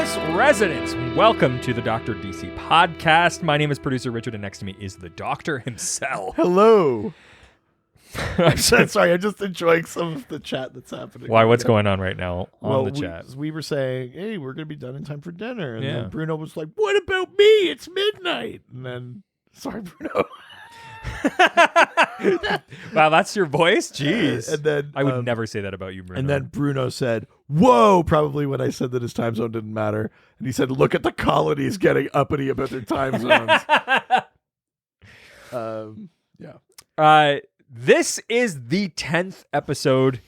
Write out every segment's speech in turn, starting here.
DocMas residents, welcome to the Dr. DC podcast. My name is producer Richard, and next to me is the doctor himself. Hello. I'm sorry, I'm just enjoying some of the chat that's happening. Why? What's going on right now on the we, chat? We were saying, hey, we're going to be done in time for dinner. And Yeah. then Bruno was like, what about me? It's midnight. And then, sorry, Bruno. Wow, that's your voice? Jeez. And then I would never say that about you, Bruno. And then Bruno said, whoa, probably when I said that his time zone didn't matter. And he said, look at the colonies getting uppity about their time zones. Yeah. This is the 10th episode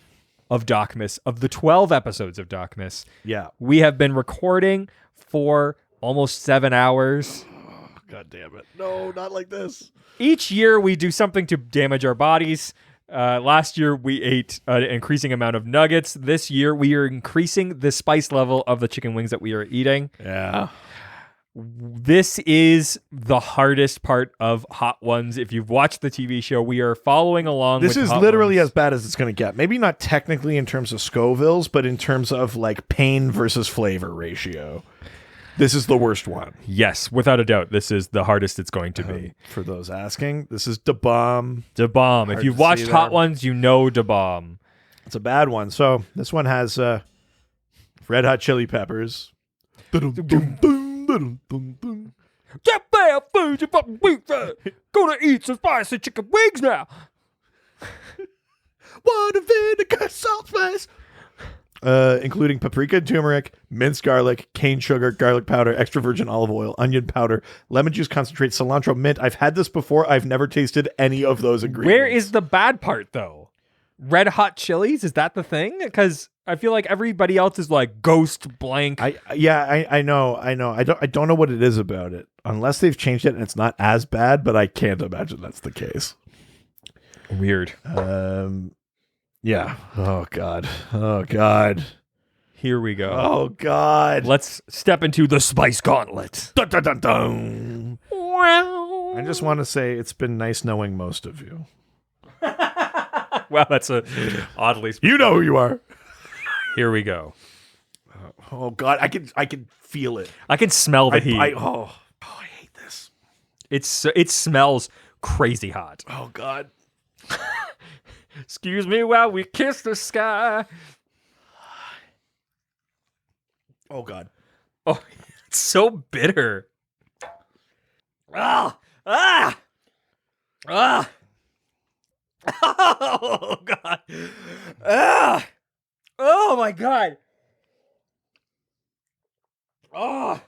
of DocMas, of the 12 episodes of DocMas. Yeah. We have been recording for almost 7 hours. Oh, God damn it. No, not like this. Each year we do something to damage our bodies. Last year we ate an increasing amount of nuggets. This year we are increasing the spice level of the chicken wings that we are eating. Yeah. This is the hardest part of Hot Ones. If you've watched the TV show, we are following along This with is Hot literally Ones. as bad as it's going to get. Maybe not technically in terms of Scovilles, but in terms of like pain versus flavor ratio. This is the worst one. Yes, without a doubt, this is the hardest it's going to be. For those asking, this is Da Bomb. Da Bomb. If Hard you've to watched see Hot there. Ones, you know Da Bomb. It's a bad one. So this one has Red Hot Chili Peppers. Gonna eat some spicy chicken wings now. Water, vinegar, salt, spice. Including paprika and turmeric, minced garlic, cane sugar, garlic powder, extra virgin olive oil, onion powder, lemon juice concentrate, cilantro, mint. I've had this before. I've never tasted any of those ingredients. Where is the bad part, though? Red hot chilies? Is that the thing? Because I feel like everybody else is like ghost blank. I know. I don't know what it is about it. Unless they've changed it and it's not as bad, but I can't imagine that's the case. Weird. Yeah. Oh God. Here we go. Oh God. Let's step into the spice gauntlet. Dun, dun, dun, dun. I just want to say it's been nice knowing most of you. Wow, that's a oddly. You know who you are. Here we go. Oh God, I can feel it. I can smell the heat. I hate this. It smells crazy hot. Oh God. Excuse me while we kiss the sky. Oh God. Oh, it's so bitter. Ah! Ah! Ah! Oh God! Ah! Oh my God! Oh!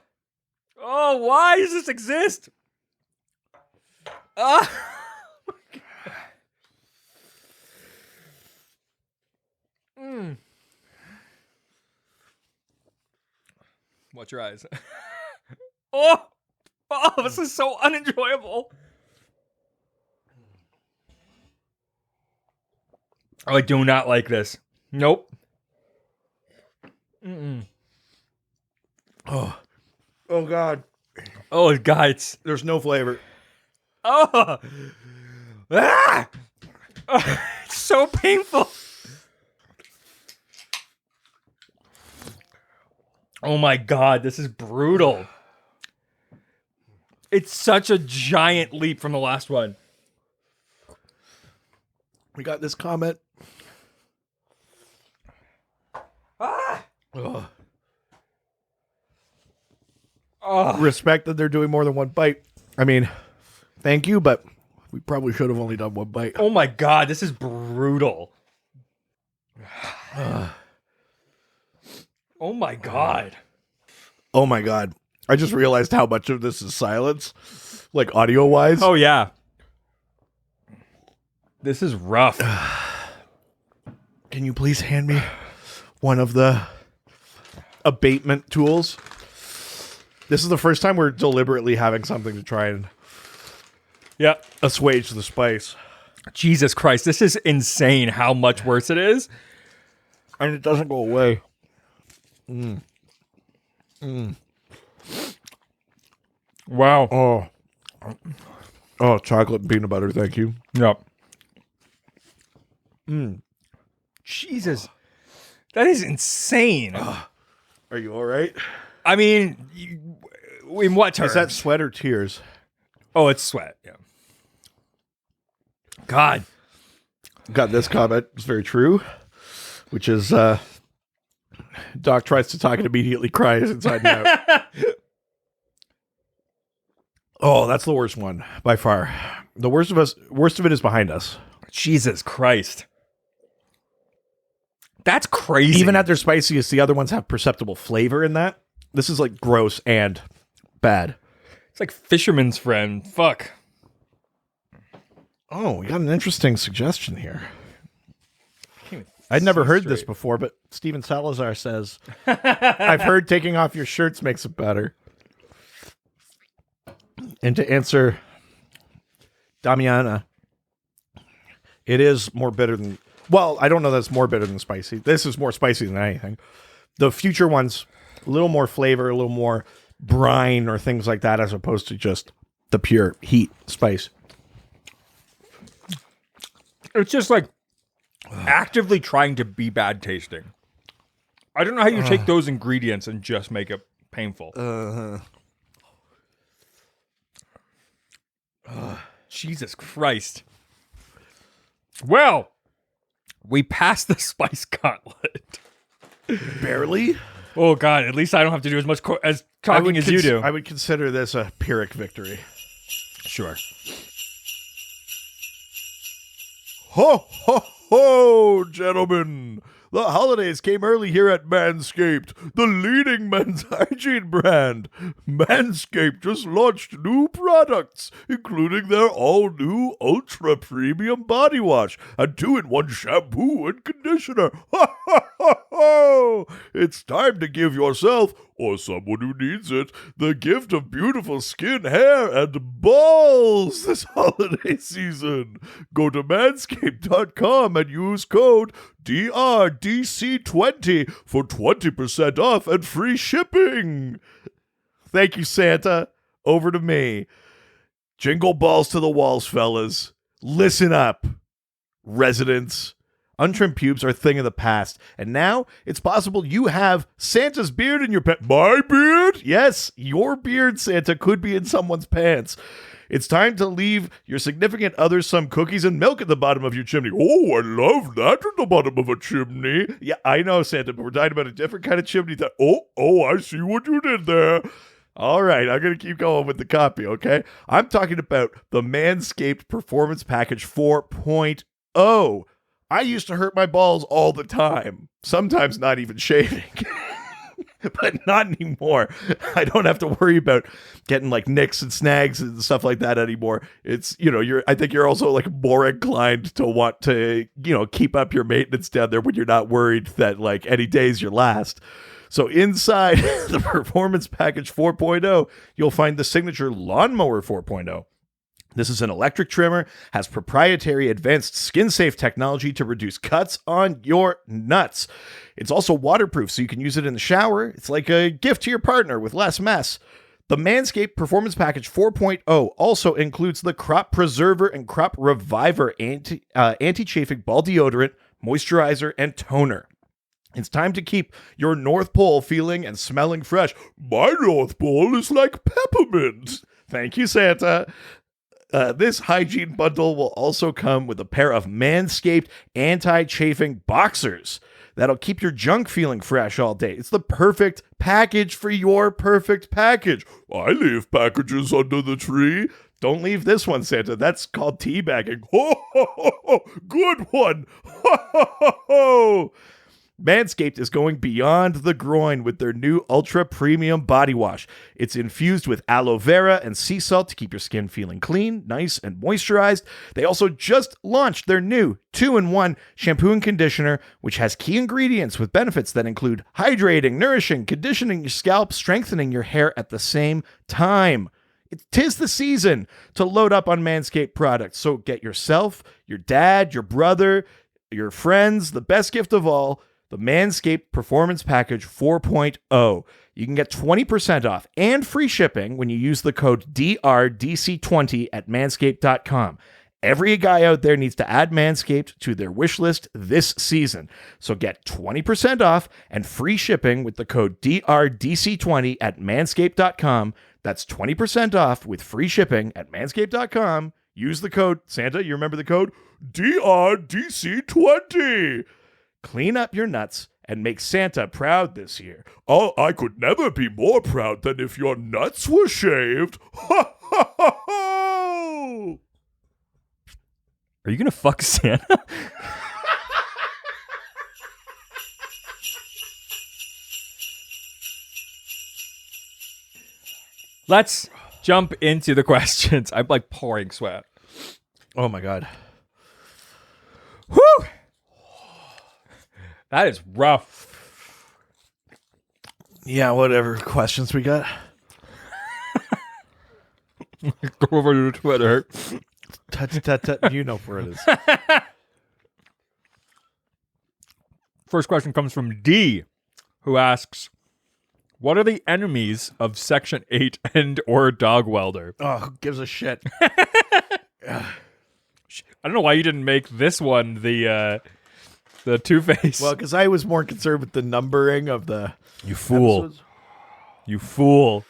Oh! Why does this exist? Ah! Mm. Watch your eyes. Oh! Oh, this is so unenjoyable. Oh, I do not like this. Nope. Mm-mm. Oh God. Oh, God. There's no flavor. Oh! Ah! Oh, it's so painful. Oh my God, this is brutal. It's such a giant leap from the last one. We got this comment. Ah! Ugh. Oh. Respect that they're doing more than one bite. I mean, thank you, but we probably should have only done one bite. Oh my God, this is brutal. Oh my God. Oh my God. I just realized how much of this is silence, like audio wise. Oh yeah. This is rough. Can you please hand me one of the abatement tools? This is the first time we're deliberately having something to try and assuage the spice. Jesus Christ, this is insane how much worse it is. And it doesn't go away. Wow. Oh, chocolate and peanut butter, thank you. Yep. Jesus. That is insane. Are you all right? I mean, in what terms? Is that sweat or tears? Oh, it's sweat. Yeah. God. Got this comment. It's very true, which is Doc tries to talk and immediately cries inside and out. Oh, that's the worst one by far. The worst of it is behind us. Jesus Christ. That's crazy. Even at their spiciest, the other ones have perceptible flavor in that. This is like gross and bad. It's like Fisherman's Friend. Fuck. Oh, we got an interesting suggestion here. I'd never heard this before, but Steven Salazar says, I've heard taking off your shirts makes it better. And to answer Damiana, it is more bitter than... Well, I don't know that it's more bitter than spicy. This is more spicy than anything. The future ones, a little more flavor, a little more brine or things like that, as opposed to just the pure heat spice. It's just like actively trying to be bad tasting. I don't know how you take those ingredients and just make it painful. Jesus Christ. Well, we passed the spice gauntlet. Barely. Oh, God. At least I don't have to do as much as talking as you do. I would consider this a Pyrrhic victory. Sure. Ho, ho, ho, gentlemen. The holidays came early here at Manscaped, the leading men's hygiene brand. Manscaped just launched new products, including their all-new Ultra Premium Body Wash and 2-in-1 shampoo and conditioner. Ha, ha, ha, ha! It's time to give yourself, or someone who needs it, the gift of beautiful skin, hair, and balls this holiday season. Go to manscaped.com and use code DRDC20 for 20% off and free shipping. Thank you, Santa. Over to me. Jingle balls to the walls, fellas. Listen up, residents. Untrimmed pubes are a thing of the past, and now it's possible you have Santa's beard in your pants. My beard? Yes, your beard, Santa, could be in someone's pants. It's time to leave your significant other some cookies and milk at the bottom of your chimney. Oh, I love that at the bottom of a chimney. Yeah, I know, Santa, but we're talking about a different kind of chimney. Oh, I see what you did there. All right, I'm going to keep going with the copy, okay? I'm talking about the Manscaped Performance Package 4.0. I used to hurt my balls all the time, sometimes not even shaving, but not anymore. I don't have to worry about getting like nicks and snags and stuff like that anymore. It's, I think you're also like more inclined to want to, keep up your maintenance down there when you're not worried that like any day's your last. So inside the Performance Package 4.0, you'll find the signature Lawnmower 4.0. This is an electric trimmer, has proprietary advanced skin-safe technology to reduce cuts on your nuts. It's also waterproof, so you can use it in the shower. It's like a gift to your partner with less mess. The Manscaped Performance Package 4.0 also includes the Crop Preserver and Crop Reviver anti-chafing ball deodorant, moisturizer, and toner. It's time to keep your North Pole feeling and smelling fresh. My North Pole is like peppermint. Thank you, Santa. This hygiene bundle will also come with a pair of Manscaped anti-chafing boxers that'll keep your junk feeling fresh all day. It's the perfect package for your perfect package. I leave packages under the tree. Don't leave this one, Santa. That's called teabagging. Ho, ho, ho, ho. Good one. Ho, ho, ho, ho. Manscaped is going beyond the groin with their new Ultra Premium Body Wash. It's infused with aloe vera and sea salt to keep your skin feeling clean, nice, and moisturized. They also just launched their new 2-in-1 shampoo and conditioner, which has key ingredients with benefits that include hydrating, nourishing, conditioning your scalp, strengthening your hair at the same time. Tis the season to load up on Manscaped products. So get yourself, your dad, your brother, your friends, the best gift of all, the Manscaped Performance Package 4.0. You can get 20% off and free shipping when you use the code DRDC20 at manscaped.com. Every guy out there needs to add Manscaped to their wish list this season. So get 20% off and free shipping with the code DRDC20 at manscaped.com. That's 20% off with free shipping at manscaped.com. Use the code, Santa, you remember the code? DRDC20. Clean up your nuts and make Santa proud this year. Oh, I could never be more proud than if your nuts were shaved. Ha ha ha ha! Are you gonna fuck Santa? Let's jump into the questions. I'm like pouring sweat. Oh my god. Whew! That is rough. Yeah, whatever questions we got. Go over to Twitter. Tut. You know where it is. First question comes from D, who asks, what are the enemies of Section 8 and or Dog Welder? Oh, who gives a shit? I don't know why you didn't make this one the Two-Face. Well, because I was more concerned with the numbering of the You fool. episodes. You fool.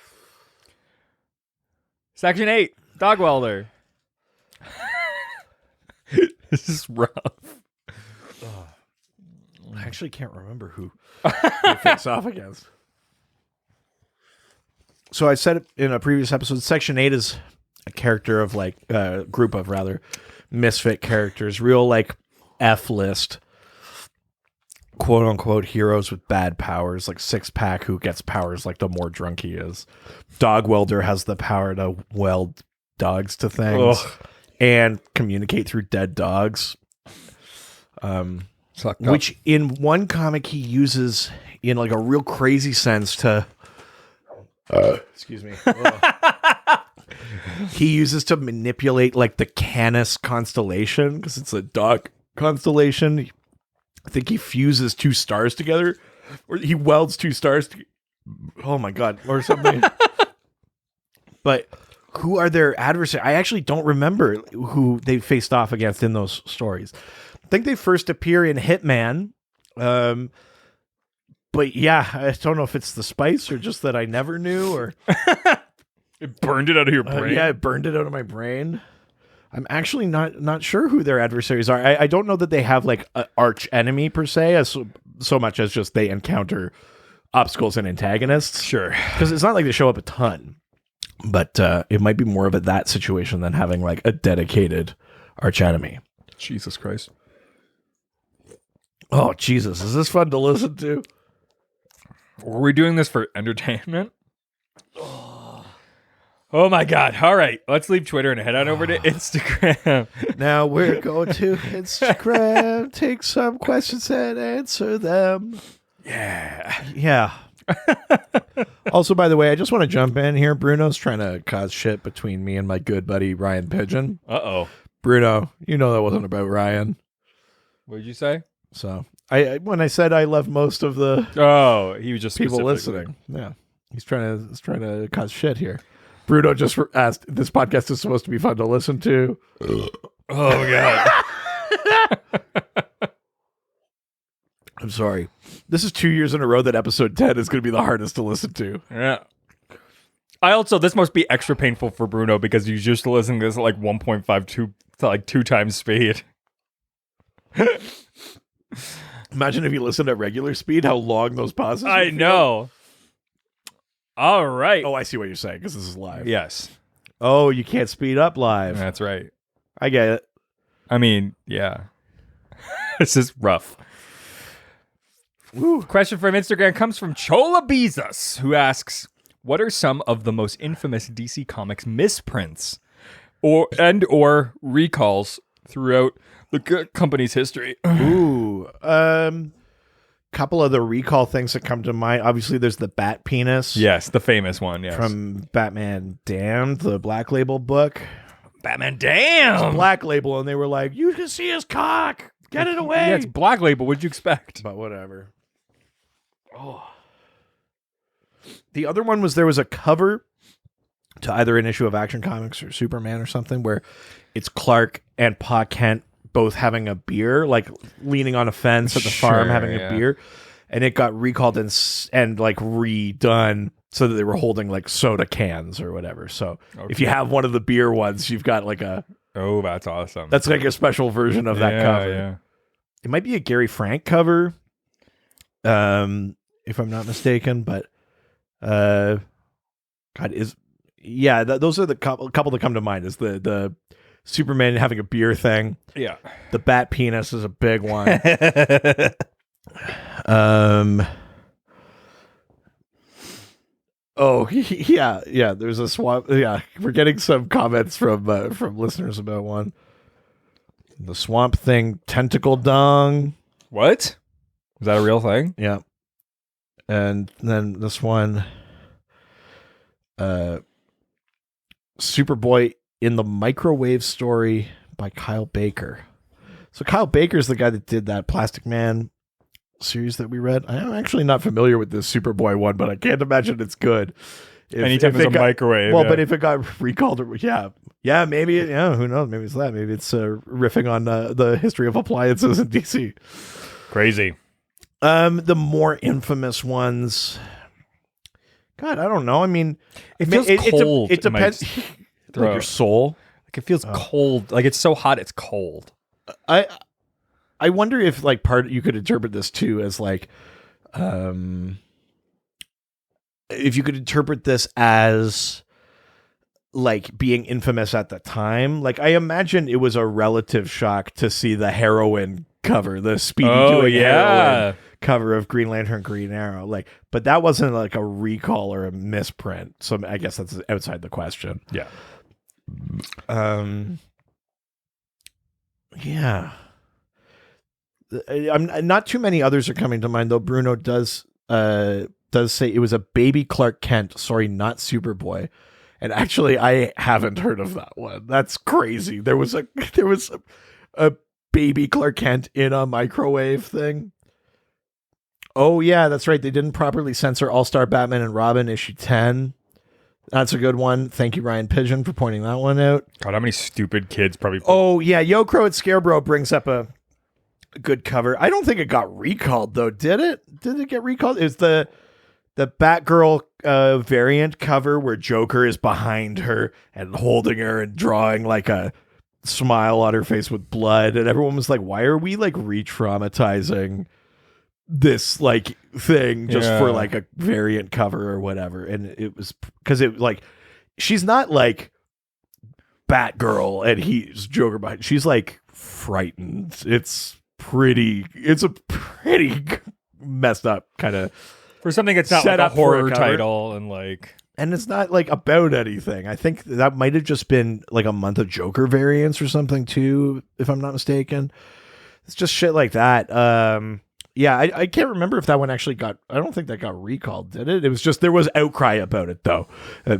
Section 8, Dog Welder. This is rough. I actually can't remember who face off against. So I said it in a previous episode, Section 8 is a character of like a group of rather misfit characters, real like F-list quote unquote heroes with bad powers, like Six Pack who gets powers like the more drunk he is. Dog Welder has the power to weld dogs to things and communicate through dead dogs. Which in one comic he uses in like a real crazy sense to excuse me. He uses to manipulate like the Canis constellation because it's a dog constellation. I think he fuses two stars together, or he welds two stars. Oh my god, or something. But who are their adversaries? I actually don't remember who they faced off against in those stories. I think they first appear in Hitman. But yeah, I don't know if it's the spice or just that I never knew, or it burned it out of your brain. Yeah, it burned it out of my brain. I'm actually not sure who their adversaries are. I don't know that they have like an arch enemy per se, as so much as just they encounter obstacles and antagonists. Sure, because it's not like they show up a ton, but it might be more of that situation than having like a dedicated arch enemy. Jesus Christ! Oh Jesus, is this fun to listen to? Were we doing this for entertainment? Oh my god. All right. Let's leave Twitter and head on over to Instagram. Now we're going to Instagram, take some questions and answer them. Yeah. Also, by the way, I just want to jump in here. Bruno's trying to cause shit between me and my good buddy Ryan Pigeon. Uh-oh. Bruno, you know that wasn't about Ryan. What did you say? So, I when I said I love most of the he was just people listening. Yeah. He's trying to cause shit here. Bruno just asked, this podcast is supposed to be fun to listen to. Oh, God. I'm sorry. This is 2 years in a row that episode 10 is going to be the hardest to listen to. Yeah. This must be extra painful for Bruno because he's used to listening to this at like 1.52 to like 2 times speed. Imagine if you listened at regular speed, how long those pauses would I feel. know. All right. Oh, I see what you're saying, because this is live. Yes. Oh, you can't speed up live. That's right. I get it. I mean, yeah. This is rough. Woo. Question from Instagram comes from Chola Bezos, who asks, what are some of the most infamous DC Comics misprints or recalls throughout the company's history? Ooh. Couple of the recall things that come to mind. Obviously, there's the bat penis. Yes, the famous one, yes. From Batman Damned, the Black Label book. Batman Damn! Black Label, and they were like, you can see his cock. Get it away. Yeah, it's Black Label. What'd you expect? But whatever. Oh. The other one was there was a cover to either an issue of Action Comics or Superman or something where it's Clark and Pa Kent both having a beer, like leaning on a fence at the farm having a beer, and it got recalled and like redone so that they were holding like soda cans or whatever. So if you have one of the beer ones, you've got like a that's awesome. That's like a special version of that cover. Yeah. It might be a Gary Frank cover, if I'm not mistaken. But those are the couple that come to mind. Is the Superman having a beer thing. Yeah. The bat penis is a big one. Oh, yeah. There's a swamp. Yeah, we're getting some comments from listeners about one. The Swamp Thing tentacle dong. What? Is that a real thing? Yeah. And then this one, Superboy in the Microwave Story by Kyle Baker. So Kyle Baker's the guy that did that Plastic Man series that we read. I'm actually not familiar with this Superboy one, but I can't imagine it's good. Anytime there's a microwave. Well, but if it got recalled, maybe, who knows? Maybe it's that. Maybe it's riffing on the history of appliances in DC. Crazy. The more infamous ones, God, I don't know. I mean, it feels cold. It depends. Like your soul. Like it feels cold. Like it's so hot, it's cold. I wonder if like you could interpret this too as like, if you could interpret this as like being infamous at the time. Like I imagine it was a relative shock to see the heroin cover, the Speedy doing heroin cover of Green Lantern, Green Arrow. Like, but that wasn't like a recall or a misprint. So I guess that's outside the question. Yeah. Yeah. I'm not too many others are coming to mind though. Bruno does say it was a baby Clark Kent. Sorry, not Superboy. And actually, I haven't heard of that one. That's crazy. There was a baby Clark Kent in a microwave thing. Oh yeah, that's right. They didn't properly censor All-Star Batman and Robin issue 10. That's a good one. Thank you, Ryan Pigeon, for pointing that one out. God, how many stupid kids probably... Oh yeah, Yo Crow at Scarebro brings up a good cover. I don't think it got recalled though, did it? Did it get recalled? Is the Batgirl variant cover where Joker is behind her and holding her and drawing like a smile on her face with blood, and everyone was like, why are we like re-traumatizing this like thing just for like a variant cover or whatever? And it was because it like she's not like Batgirl and he's Joker behind. She's like frightened. It's a pretty messed up kind of for something that's not like a horror title and like, and it's not like about anything. I think that might have just been like a month of Joker variants or something too, if I'm not mistaken. It's just shit like that. Yeah, I can't remember if that one actually got... I don't think that got recalled, did it? It was just... There was outcry about it, though.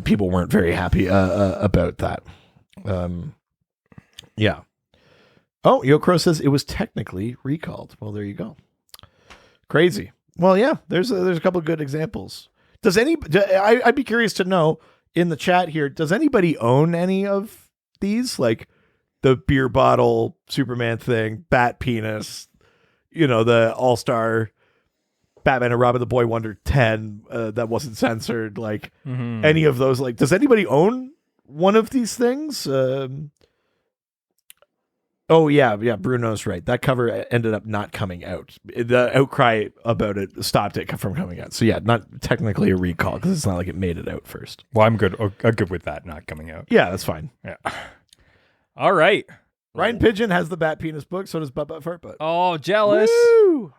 People weren't very happy about that. Yeah. Oh, Yokro says it was technically recalled. Well, there you go. Crazy. Well, yeah, there's a couple of good examples. I'd be curious to know in the chat here, does anybody own any of these? Like the beer bottle Superman thing, bat penis... the All-Star Batman and Robin the Boy Wonder 10 that wasn't censored, like any of those. Like, does anybody own one of these things? Oh, yeah, Bruno's right. That cover ended up not coming out. The outcry about it stopped it from coming out. So, yeah, not technically a recall because it's not like it made it out first. Well, I'm good with that not coming out. Yeah, that's fine. Yeah. All right. Ryan Pigeon has the Bat Penis book, so does Butt Butt Fart Butt. Oh, jealous. Woo!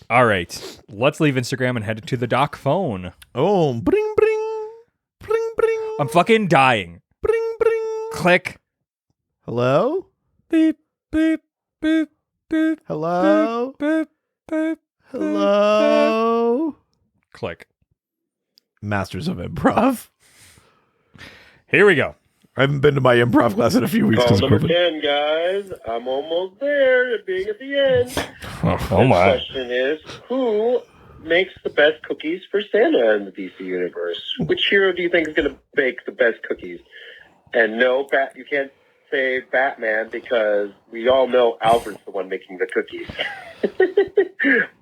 All right. Let's leave Instagram and head to the Doc phone. Oh, bring, bring, bring, bring. I'm fucking dying. Bring, bring. Click. Hello? Beep, beep, beep, beep. Hello? Beep, beep, beep, hello? beep. Click. Masters of Improv. Here we go. I haven't been to my improv class in a few weeks. Call number 10, guys. I'm almost there to being at the end. Oh my. The question is, who makes the best cookies for Santa in the DC universe? Which hero do you think is going to bake the best cookies? And no, you can't say Batman because we all know Alfred's the one making the cookies.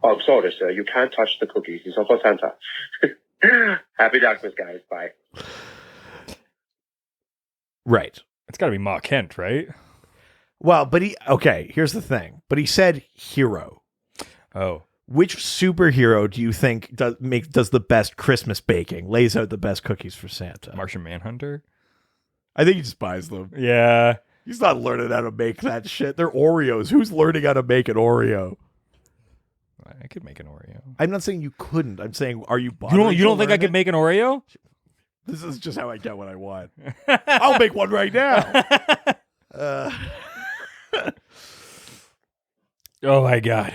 Oh, I'm sorry, sir. You can't touch the cookies. He's also Santa. Happy DocMas, guys. Bye. Right. It's got to be Ma Kent, right? Well, but here's the thing. But he said hero. Oh. Which superhero do you think does the best Christmas baking, lays out the best cookies for Santa? Martian Manhunter? I think he just buys them. Yeah. He's not learning how to make that shit. They're Oreos. Who's learning how to make an Oreo? I could make an Oreo. I'm not saying you couldn't. I'm saying, are you bothering You don't think I could make an Oreo? This is just how I get what I want. I'll make one right now. Oh my God.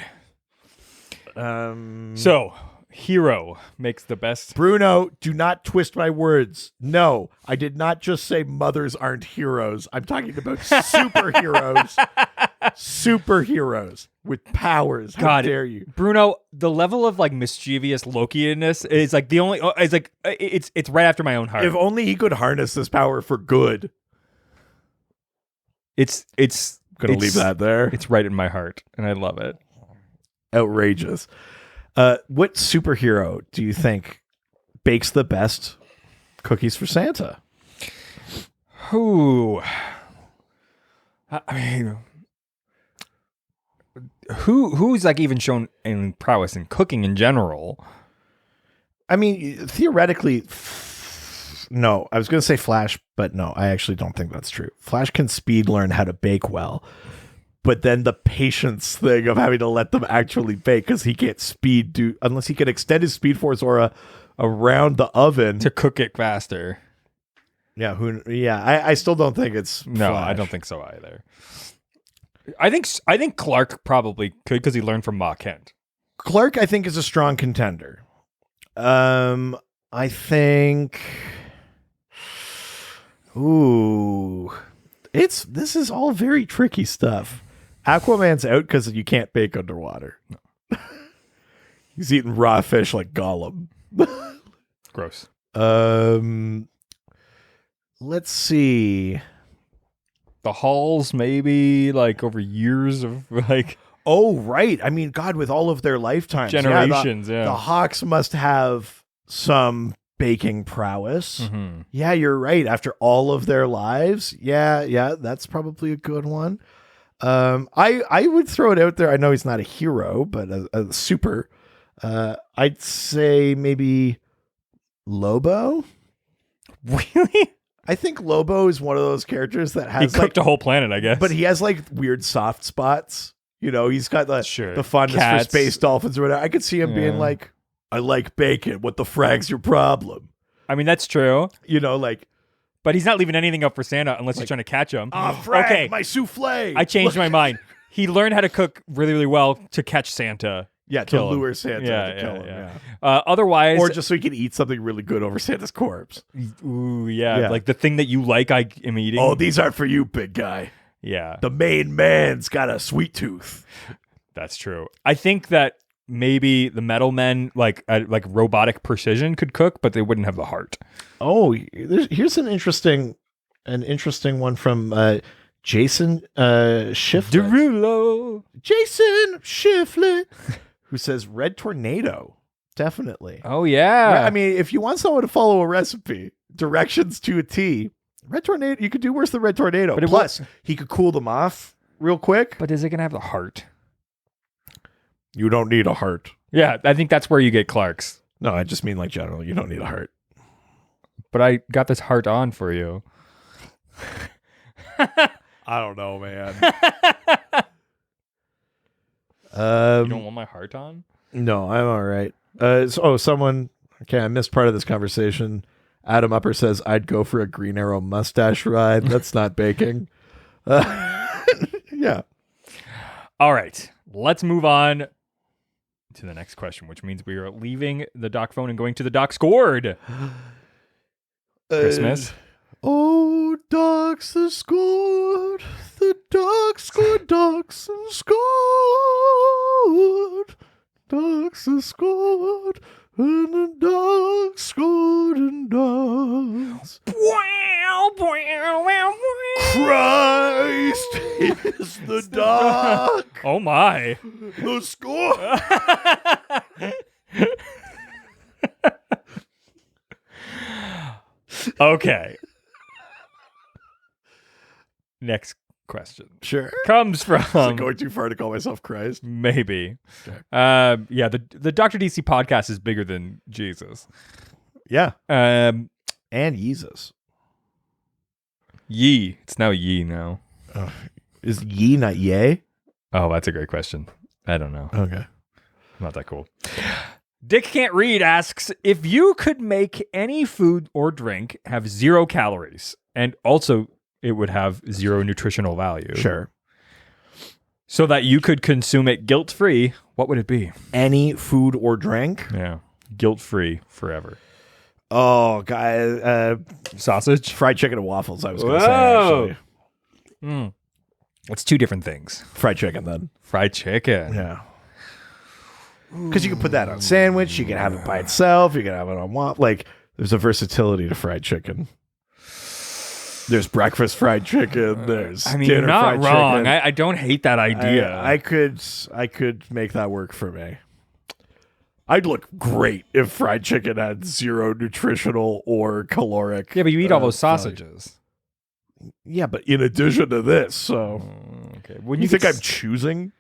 So, hero makes the best. Bruno, do not twist my words. No, I did not just say mothers aren't heroes. I'm talking about superheroes. Superheroes with powers. How God, dare you? Bruno, the level of like mischievous Loki-ness is like the only, it's right after my own heart. If only he could harness this power for good. It's Gonna leave that there. It's right in my heart, and I love it. Outrageous. What superhero do you think bakes the best cookies for Santa? Who? I mean, who's like even shown in prowess in cooking in general? I mean, theoretically, no. I was going to say Flash, but no, I actually don't think that's true. Flash can speed learn how to bake well, but then the patience thing of having to let them actually bake because he can't unless he can extend his Speed Force aura around the oven To cook it faster. Yeah, I still don't think it's No, Flash. I don't think so either. I think Clark probably could because he learned from Ma Kent. Clark, I think, is a strong contender. I think. Ooh, this is all very tricky stuff. Aquaman's out because you can't bake underwater. No. He's eating raw fish like Gollum. Gross. Let's see. The Halls, maybe like over years of like. Oh, right. I mean, God, with all of their lifetimes, Generations, yeah. The Hawks must have some baking prowess. Mm-hmm. Yeah, you're right. After all of their lives, yeah, that's probably a good one. I would throw it out there. I know he's not a hero, but a super. I'd say maybe Lobo. Really? I think Lobo is one of those characters that has He cooked a whole planet, I guess. but he has like weird soft spots. You know, he's got the fondness Cats. for space dolphins or whatever. I could see him being like, I like bacon. What the frag's your problem? I mean, that's true. You know, like. But he's not leaving anything up for Santa unless he's trying to catch him. Frag, okay, my souffle. I changed my mind. He learned how to cook really, really well to catch Santa. Yeah, to lure Santa to kill him. Yeah. Otherwise, or just so he can eat something really good over Santa's corpse. Ooh, yeah, like the thing that you like, I am eating. Oh, these aren't for you, big guy. Yeah, the main man's got a sweet tooth. That's true. I think that maybe the metal men, like robotic precision, could cook, but they wouldn't have the heart. Oh, here's an interesting one from Jason Shiflett. Derulo. Jason Shiflett, who says Red Tornado. Definitely. Oh, yeah. I mean, if you want someone to follow a recipe, directions to a T, Red Tornado, you could do worse than Red Tornado. But plus, he could cool them off real quick. But is it going to have the heart? You don't need a heart. Yeah, I think that's where you get Clark's. No, I just mean like general. You don't need a heart. But I got this heart on for you. I don't know, man. You don't want my heart on? No, I'm all right. Someone. Okay, I missed part of this conversation. Adam Upper says, I'd go for a Green Arrow mustache ride. That's not baking. Yeah. All right. Let's move on to the next question, which means we are leaving the Doc phone and going to the Doc scored. Christmas. Oh, Docs the scored. The Docs scored. Docs scored. Ducks have scored, and the Ducks scored and Ducks. Christ is the Duck. Oh my. The score. Okay. Next question Sure. comes Is it from going too far to call myself Christ? maybe. Okay. Yeah, the Dr. DC podcast is bigger than Jesus. Yeah. Um, And Jesus. Ye. It's now Ye now. Is ye not yay? Oh, that's a great question. I don't know. Okay. Not that cool. Dick Can't Read asks, if you could make any food or drink have 0 calories, and also it would have 0 nutritional value. Sure. So that you could consume it guilt-free, what would it be? Any food or drink? Yeah. Guilt-free forever. Oh, guys. Sausage? Fried chicken and waffles, I was going to say, Whoa. actually. It's 2 different things. Fried chicken, then. Fried chicken. Yeah. Because you can put that on a sandwich. You can have it by itself. You can have it on waffle. Like, there's a versatility to fried chicken. There's breakfast fried chicken. There's I mean, dinner you're not fried wrong. chicken. I don't hate that idea. I could make that work for me. I'd look great if fried chicken had 0 nutritional or caloric. Yeah, but you eat all those value. sausages. Yeah, but in addition to this, so Okay. When you think I'm choosing?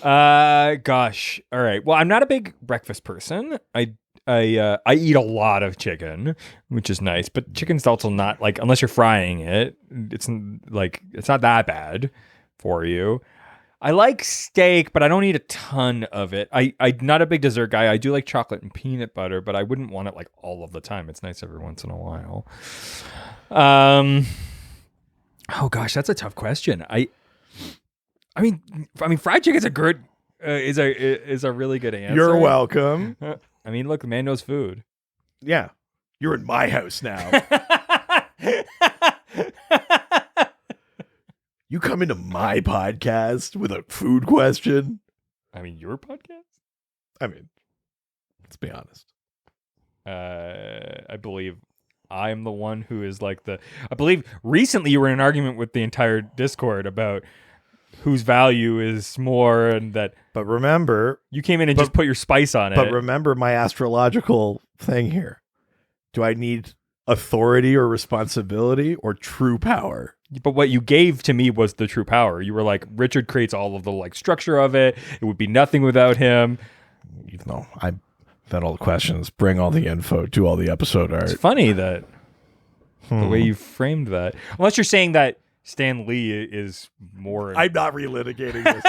Gosh. All right. Well, I'm not a big breakfast person. I eat a lot of chicken, which is nice, but chicken's also not like, unless you're frying it, it's not that bad for you. I like steak, but I don't eat a ton of it. I'm not a big dessert guy. I do like chocolate and peanut butter, but I wouldn't want it like all of the time. It's nice every once in a while. Oh gosh, that's a tough question. I mean, fried chicken's a good is a really good answer. You're welcome. I mean, look, the man knows food. Yeah, you're in my house now. You come into my podcast with a food question. I mean, your podcast? I mean, let's be honest. I believe I'm the one who is like I believe recently you were in an argument with the entire Discord about whose value is more, and that. But remember, you came in and just put your spice on it. But remember my astrological thing here. Do I need authority or responsibility or true power? But what you gave to me was the true power. You were like, Richard creates all of the like structure of it. It would be nothing without him. You know, I vet all the questions, bring all the info, do all the episode art. It's funny that the way you framed that. Unless you're saying that Stan Lee is more. I'm not relitigating this.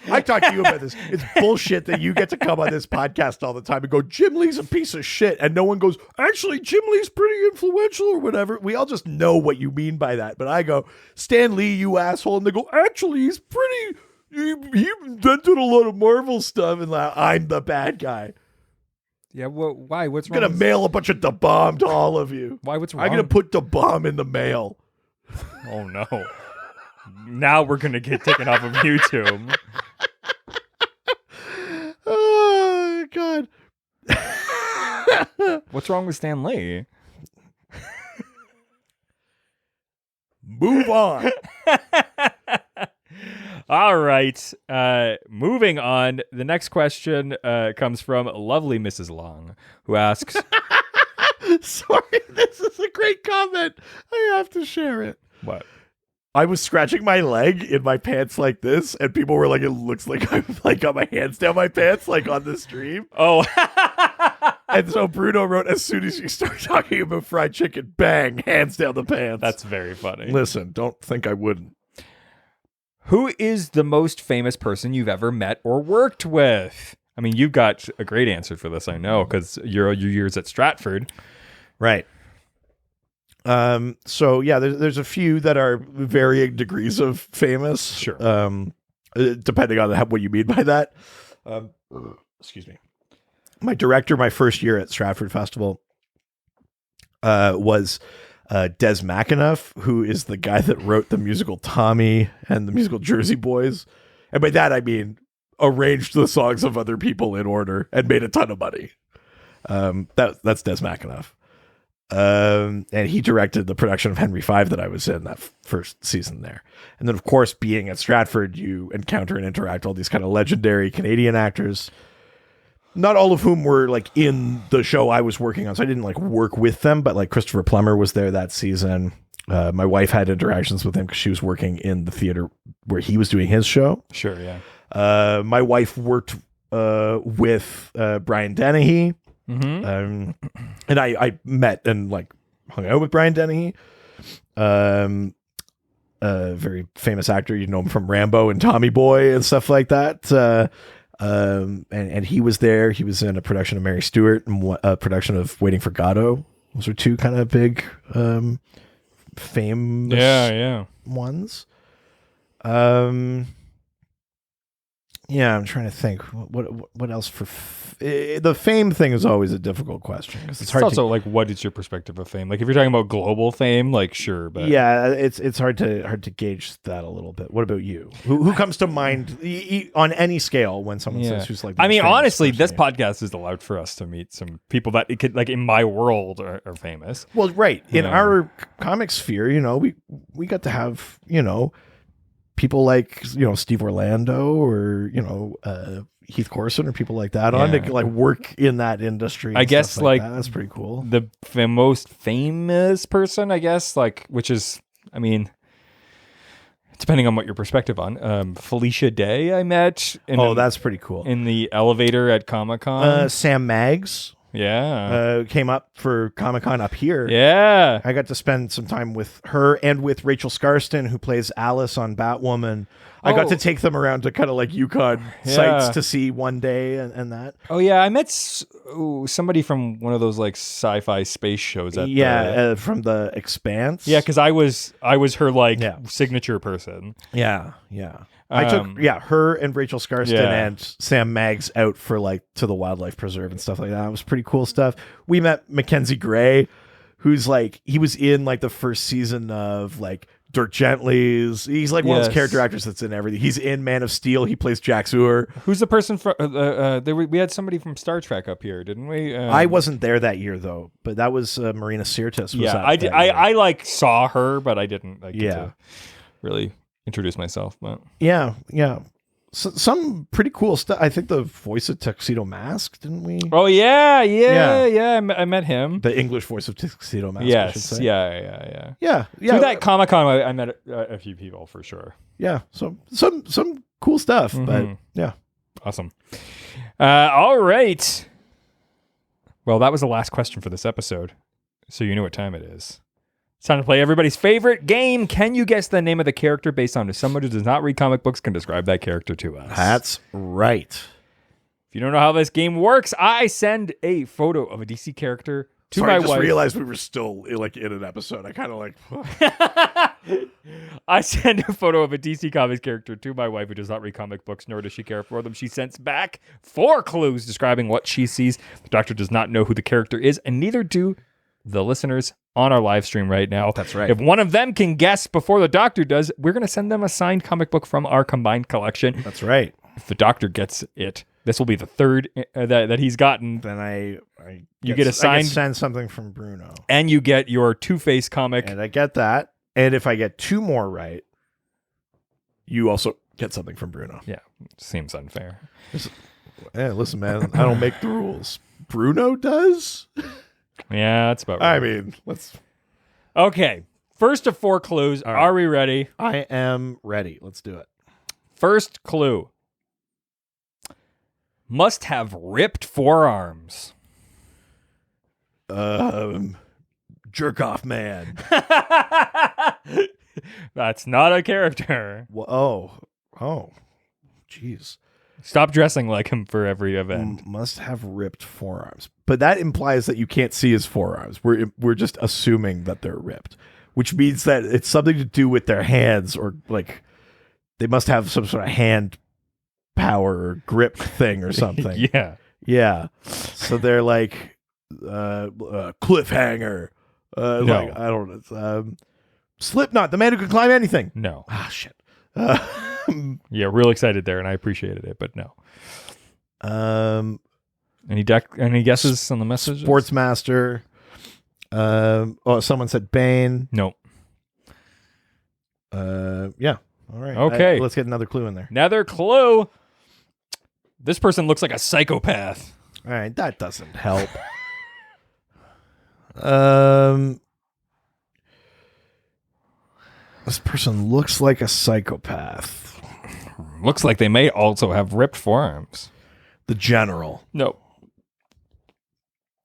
I talked to you about this. It's bullshit that you get to come on this podcast all the time and go, Jim Lee's a piece of shit. And no one goes, actually, Jim Lee's pretty influential or whatever. We all just know what you mean by that. But I go, Stan Lee, you asshole. And they go, actually, he's pretty. He invented a lot of Marvel stuff. And I'm the bad guy. Yeah, well, why? What's I'm wrong? going to mail a bunch of Da Bomb to all of you. Why? What's wrong? I'm going to put Da Bomb in the mail. Oh, no. Now we're going to get taken off of YouTube. Oh, God. What's wrong with Stan Lee? Move on. All right. Moving on. The next question comes from lovely Mrs. Long, who asks... Sorry, this is a great comment. I have to share it. What? I was scratching my leg in my pants like this, and people were like, it looks like I've like got my hands down my pants, like on the stream. Oh. And so Bruno wrote, as soon as you start talking about fried chicken, bang, hands down the pants. That's very funny. Listen, don't think I wouldn't. Who is the most famous person you've ever met or worked with? I mean, you've got a great answer for this, I know, because your years at Stratford. Right. So yeah, there's a few that are varying degrees of famous. Sure. Depending on what you mean by that. Excuse me. My director, my first year at Stratford Festival, was Des McAnuff, who is the guy that wrote the musical Tommy and the musical Jersey Boys. And by that, I mean arranged the songs of other people in order and made a ton of money. That's Des McAnuff. And he directed the production of Henry V that I was in that first season there. And then, of course, being at Stratford, you encounter and interact with all these kind of legendary Canadian actors, not all of whom were like in the show I was working on. So I didn't like work with them, but like Christopher Plummer was there that season. My wife had interactions with him because she was working in the theater where he was doing his show. Sure, yeah. My wife worked with Brian Dennehy. Mm-hmm. And I met and like hung out with Brian Dennehy, a very famous actor. You know him from Rambo and Tommy Boy and stuff like that. And he was there. He was in a production of Mary Stuart and a production of Waiting for Godot. Those are two kind of big, famous ones. Yeah, I'm trying to think. What else for the fame thing is always a difficult question because it's hard. Also, like, what is your perspective of fame? Like, if you're talking about global fame, like, sure, but yeah, it's hard to gauge that a little bit. What about you? Who comes to mind on any scale when someone says who's like? I mean, honestly, this podcast is allowed for us to meet some people that it could, like, in my world are famous. Well, right in our comic sphere, we got to have people like Steve Orlando or Heath Corson or people like that on to like work in that industry. I guess like that's pretty cool. The most famous person, I guess, like, which is, I mean, depending on what your perspective on, Felicia Day I met. That's pretty cool. In the elevator at Comic-Con. Sam Maggs. Yeah. Came up for Comic-Con up here. Yeah. I got to spend some time with her and with Rachel Scarston, who plays Alice on Batwoman. I got to take them around to kind of like Yukon sites to see one day and that. Oh, yeah. I met somebody from one of those like sci-fi space shows. From The Expanse. Yeah, because I was her like signature person. Yeah, yeah. I took her and Rachel Scarston and Sam Maggs out for like to the wildlife preserve and stuff like that. It was pretty cool stuff. We met Mackenzie Gray, who's like he was in like the first season of like Dirk Gently's. He's like one of those character actors that's in everything. He's in Man of Steel. He plays Jack Sewer. Who's the person from? We had somebody from Star Trek up here, didn't we? I wasn't there that year though, but that was Marina Sirtis. I like saw her, but I didn't get to really introduce myself. But yeah. So, some pretty cool stuff. I think the voice of Tuxedo Mask, didn't we? Oh yeah. I met him. The English voice of Tuxedo Mask. Yes. I should say. Yeah. Through that Comic-Con, I met a few people for sure. Yeah. So some cool stuff, but yeah. Awesome. All right. Well, that was the last question for this episode, so you know what time it is. It's time to play everybody's favorite game. Can you guess the name of the character based on if someone who does not read comic books can describe that character to us? That's right. If you don't know how this game works, I send a photo of a DC character to my wife. I just realized we were still like in an episode. I kind of like... I send a photo of a DC Comics character to my wife who does not read comic books, nor does she care for them. She sends back 4 clues describing what she sees. The doctor does not know who the character is, and neither do the listeners on our live stream right now. That's right. If one of them can guess before the doctor does, we're going to send them a signed comic book from our combined collection. That's right. If the doctor gets it, this will be the third that he's gotten. Then you get a signed... I get send something from Bruno. And you get your Two-Face comic. And I get that. And if I get 2 more right, you also get something from Bruno. Yeah. Seems unfair. Listen, man, I don't make the rules. Bruno does? Yeah, that's about right. I mean, let's... Okay. First of 4 clues. Right. Are we ready? I am ready. Let's do it. First clue. Must have ripped forearms. Jerk off man. That's not a character. Well, oh, jeez. Stop dressing like him for every event. Must have ripped forearms. But that implies that you can't see his forearms. We're just assuming that they're ripped, which means that it's something to do with their hands, or like they must have some sort of hand power or grip thing or something. Yeah. So they're like cliffhanger, No. Like, I don't know. Slipknot, the man who can climb anything. No. Ah, shit. Yeah, real excited there, and I appreciated it, but no. Any guesses on the message? Sportsmaster. Someone said Bane. No. Yeah. All right. Okay. Let's get another clue in there. Another clue. This person looks like a psychopath. All right. That doesn't help. This person looks like a psychopath. Looks like they may also have ripped forearms. The General. Nope.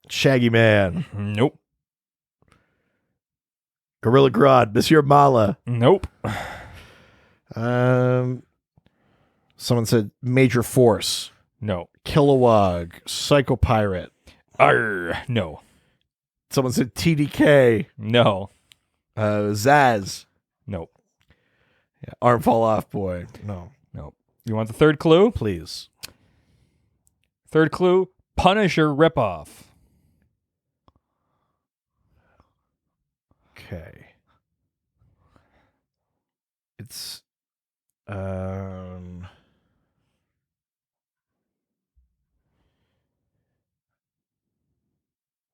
Shaggy Man. Nope. Gorilla Grodd. Monsieur Mala. Nope. Someone said Major Force. No. Kilowog. Psycho Pirate. No. Someone said TDK. No. Zaz. Nope. Yeah. Arm Fall Off Boy. No. Nope. You want the third clue? Please. Third clue, Punisher ripoff. Okay. It's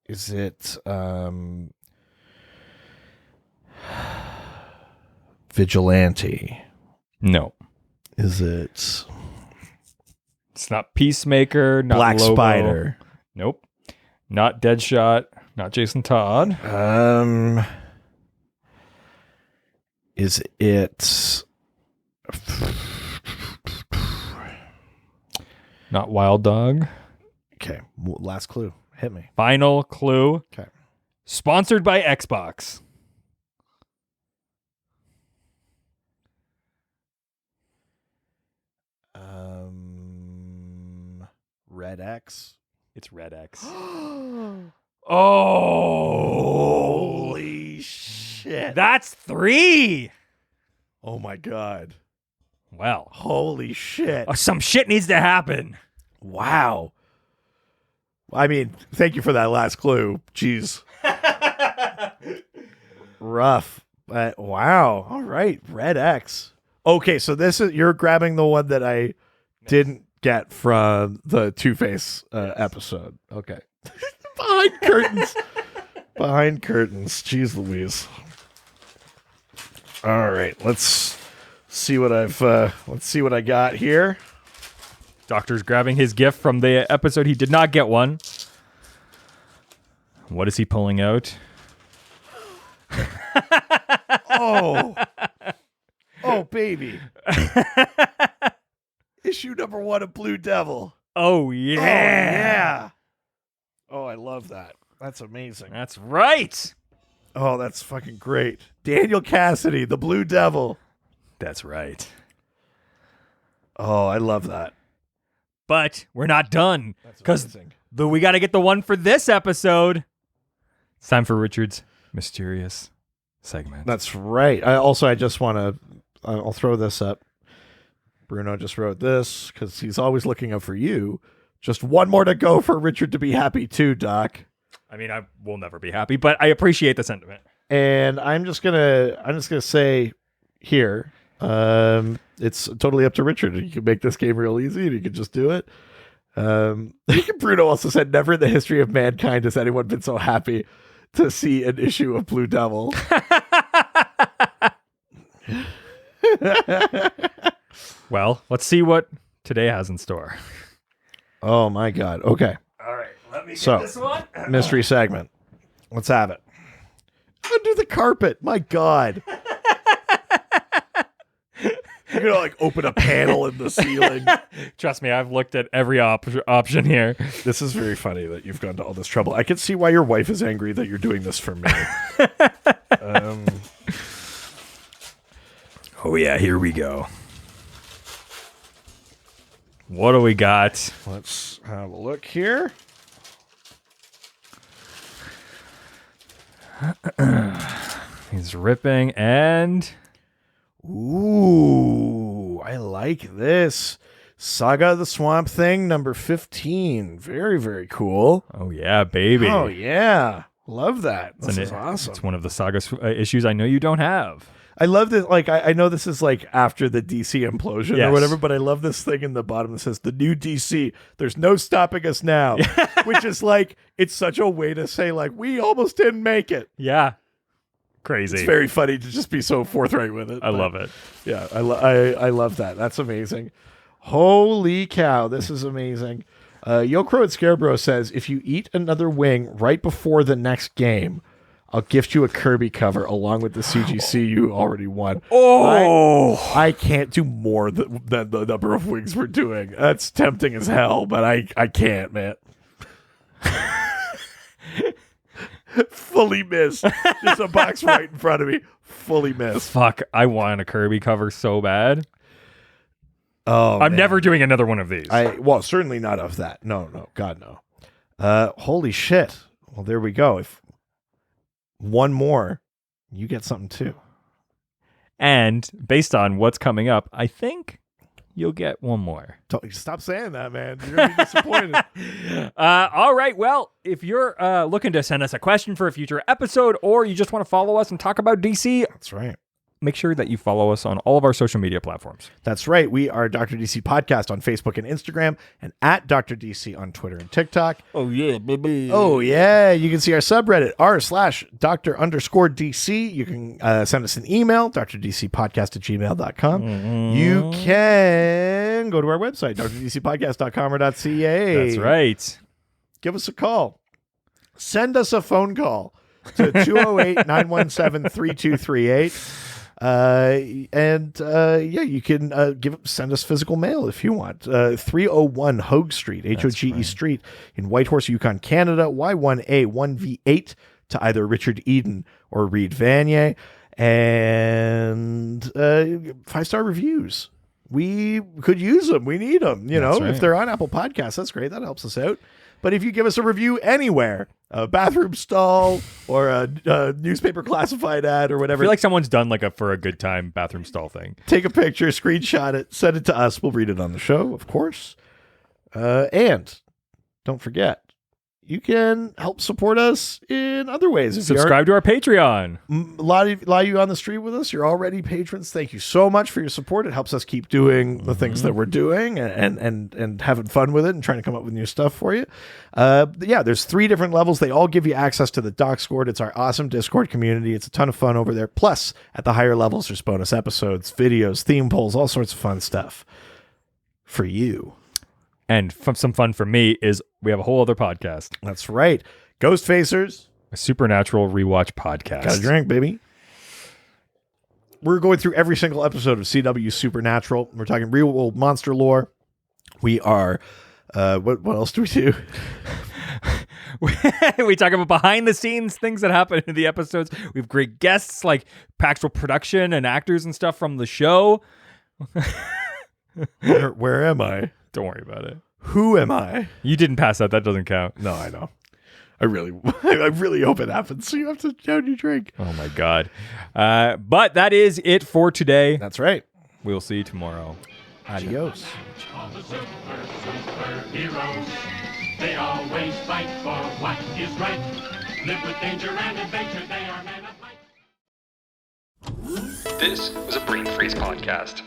is it Vigilante? No. Is it It's not Peacemaker, not Black Lobo. Spider? Nope. Not Deadshot, not Jason Todd. Is it Not Wild Dog. okay? Last clue. Hit me. Final clue. Okay. Sponsored by Xbox. Red X. It's Red X. Oh, Holy shit. That's 3. Oh my god. Well, Holy shit. some shit needs to happen. Wow. I mean, thank you for that last clue. Jeez. Rough. But wow. All right. Red X. Okay, so you're grabbing the one that I didn't get from the Two-Face episode. Okay. Behind curtains. Behind curtains. Jeez Louise. All right. Let's see what I got here. Doctor's grabbing his gift from the episode. He did not get one. What is he pulling out? Oh. Oh, baby. Issue number 1 of Blue Devil. Oh, yeah. Oh, yeah. Oh, I love that. That's amazing. That's right. Oh, that's fucking great. Daniel Cassidy, the Blue Devil. That's right. Oh, I love that. But we're not done. Because amazing. we got to get the one for this episode. It's time for Richard's mysterious segment. That's right. I just want to, I'll throw this up. Bruno just wrote this because he's always looking out for you. Just one more to go for Richard to be happy too, Doc. I mean, I will never be happy, but I appreciate the sentiment. And I'm just gonna say here, it's totally up to Richard. You can make this game real easy, and you can just do it. Bruno also said, "Never in the history of mankind has anyone been so happy to see an issue of Blue Devil." Well, let's see what today has in store. Oh my God! Okay, All right, let me So- this one. mystery segment. Let's have it. Under the carpet. My God. You're gonna like open a panel in the ceiling. Trust me, I've looked at every option here. This is very funny that you've gone to all this trouble. I can see why your wife is angry that you're doing this for me. Oh yeah, here we go. What do we got? Let's have a look here. He's ripping and Ooh, I like this. Saga the Swamp Thing, number 15. Very, very cool. oh yeah, baby. Oh, yeah. Love that. This is It's awesome. one of the Saga issues I know you don't have. I love this. Like, I know this is like after the DC implosion Yes. or whatever, but I love this thing in the bottom that says the new DC. There's no stopping us now, which is like, it's such a way to say like, we almost didn't make it. Yeah. Crazy. It's very funny to just be so forthright with it. I love it. Yeah, I love that. That's amazing. Holy cow, this is amazing. Yo Crow at Scarebro says, if you eat another wing right before the next game, I'll gift you a Kirby cover along with the CGC you already won. Oh, I can't do more than the number of wings we're doing. That's tempting as hell, but I can't, man. Fully missed. There's a box right in front of me. Fully missed. fuck. I want a Kirby cover so bad. Oh, I'm man. never doing another one of these. Well, certainly not of that. No, God, no. Holy shit. Well, there we go. If one more, you get something too. And based on what's coming up, I think you'll get one more. Stop saying that, man. You're gonna be disappointed. All right. Well, if you're looking to send us a question for a future episode, or you just want to follow us and talk about DC, That's right. make sure that you follow us on all of our social media platforms. That's right. We are Dr. DC Podcast on Facebook and Instagram, and at Dr. DC on Twitter and TikTok. Oh, yeah, baby. Oh, yeah. You can see our subreddit, r/Dr_DC. You can send us an email, drdcpodcast@gmail.com. You can go to our website, drdcpodcast.com or .ca. That's right. Give us a call. Send us a phone call to 208-917-3238. You can send us physical mail if you want. 301 Hogue Street, Hoge Street in Whitehorse, Yukon, Canada, Y1A1V8 to either Richard Eden or Reed Vanier. And 5-star reviews. We could use them. We need them. You know, right. if they're on Apple Podcasts, that's great. That helps us out. But if you give us a review anywhere, a bathroom stall or a newspaper classified ad or I whatever, feel like someone's done like a for a good time bathroom stall thing. take a picture, screenshot it, send it to us. We'll read it on the show, of course. And don't forget, you can help support us in other ways. If Subscribe to our Patreon. a lot of you on the street with us, you're already patrons. Thank you so much for your support. It helps us keep doing the things that we're doing and having fun with it and trying to come up with new stuff for you. There's 3 different levels. They all give you access to the Discord. It's our awesome Discord community. It's a ton of fun over there. Plus, at the higher levels, there's bonus episodes, videos, theme polls, all sorts of fun stuff for you. And some fun for me is we have a whole other podcast, That's right. Ghost Facers. a Supernatural Rewatch podcast. Got a drink, baby. We're going through every single episode of CW Supernatural. We're talking real world monster lore. We are, what else do we do? We talk about behind the scenes things that happen in the episodes. We have great guests like Paxel production and actors and stuff from the show. Where am I? Don't worry about it. Who am I? You didn't pass that. That doesn't count. No, I know. I really hope it happens. So you have to down your drink. Oh my God. But that is it for today. That's right. We'll see you tomorrow. Adios. All the superheroes, they always fight for what is right. Live with danger and adventure, they are men of might. This was a Brain Freeze podcast.